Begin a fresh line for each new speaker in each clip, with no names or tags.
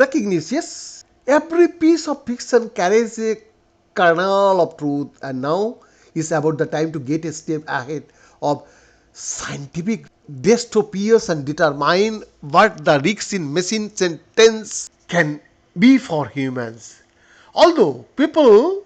breaking news. Yes, every piece of fiction carries a kernel of truth, and now is about the time to get a step ahead of scientific dystopias and determine what the risks in machine sentence can be for humans. Although people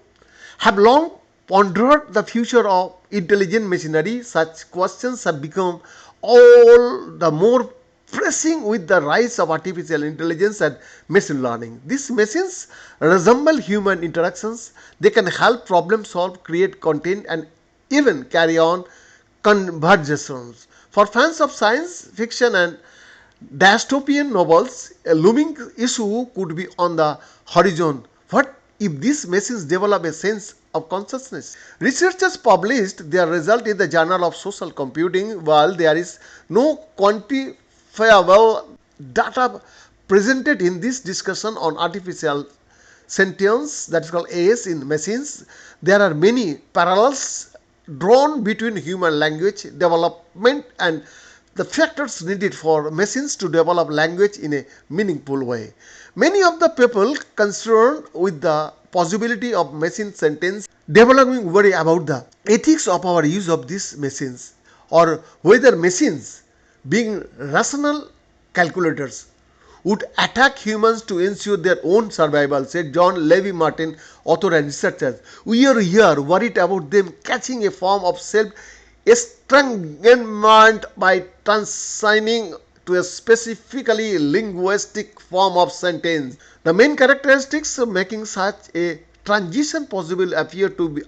have long pondered the future of intelligent machinery, such questions have become all the more pressing with the rise of artificial intelligence and machine learning. These machines resemble human interactions. They can help problem solve, create content, and even carry on conversations. For fans of science fiction and dystopian novels, a looming issue could be on the horizon. What if these machines develop a sense of consciousness? Researchers published their result in the Journal of Social Computing. While there is no quantifiable data presented in this discussion on artificial sentience, that is called AS, in machines, there are many parallels drawn between human language development and the factors needed for machines to develop language in a meaningful way. Many of the people concerned with the possibility of machine sentence developing worry about the ethics of our use of these machines, or whether machines, being rational calculators, would attack humans to ensure their own survival, said John Levy Martin, author and researcher. We are here worried about them catching a form of self estrangement by transitioning to a specifically linguistic form of sentence. The main characteristics making such a transition possible appear to be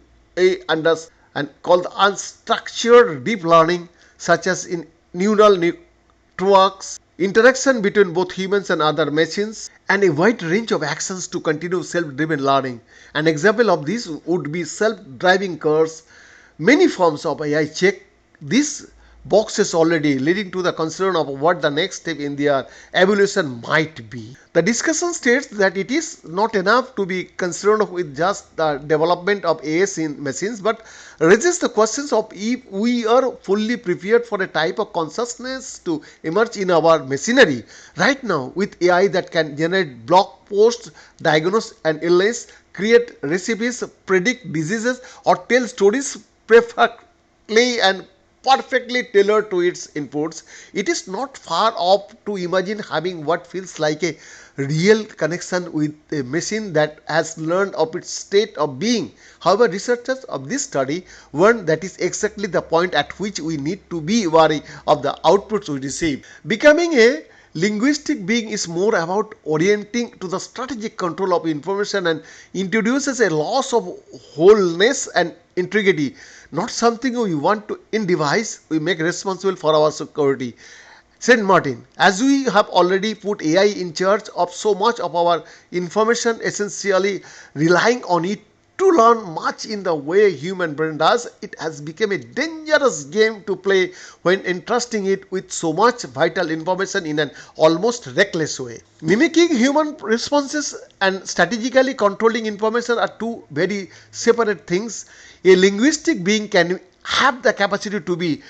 and called unstructured deep learning, such as in neural networks, interaction between both humans and other machines, and a wide range of actions to continue self-driven learning. An example of this would be self-driving cars. Many forms of AI check these boxes already, leading to the concern of what the next step in their evolution might be. The discussion states that it is not enough to be concerned with just the development of AS in machines, but raises the questions of if we are fully prepared for a type of consciousness to emerge in our machinery. Right now, with AI that can generate blog posts, diagnose an illness, create recipes, predict diseases, or tell stories perfectly and perfectly tailored to its inputs, it is not far off to imagine having what feels like a real connection with a machine that has learned of its state of being. However, researchers of this study warn that is exactly the point at which we need to be wary of the outputs we receive. Becoming a linguistic being is more about orienting to the strategic control of information and introduces a loss of wholeness and integrity, not something we want to in device we make responsible for our security. Said Martin, as we have already put AI in charge of so much of our information, essentially relying on it to learn much in the way human brain does, it has become a dangerous game to play when entrusting it with so much vital information in an almost reckless way. Mimicking human responses and strategically controlling information are two very separate things. A linguistic being can have the capacity to be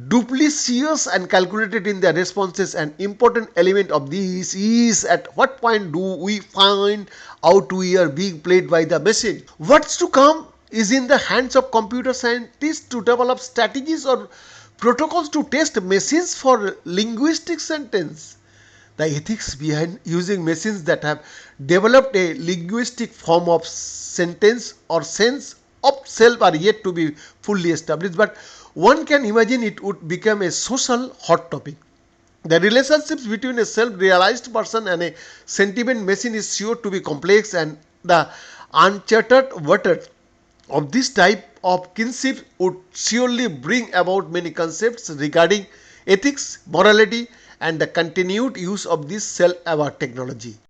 duplicitous and calculated in their responses. An important element of this is at what point do we find out we are being played by the machine. What's to come is in the hands of computer scientists to develop strategies or protocols to test machines for linguistic sentence. The ethics behind using machines that have developed a linguistic form of sentence or sense of self are yet to be fully established, but one can imagine it would become a social hot topic. The relationships between a self-realized person and a sentient machine is sure to be complex, and the uncharted waters of this type of kinship would surely bring about many concepts regarding ethics, morality, and the continued use of this self-aware technology.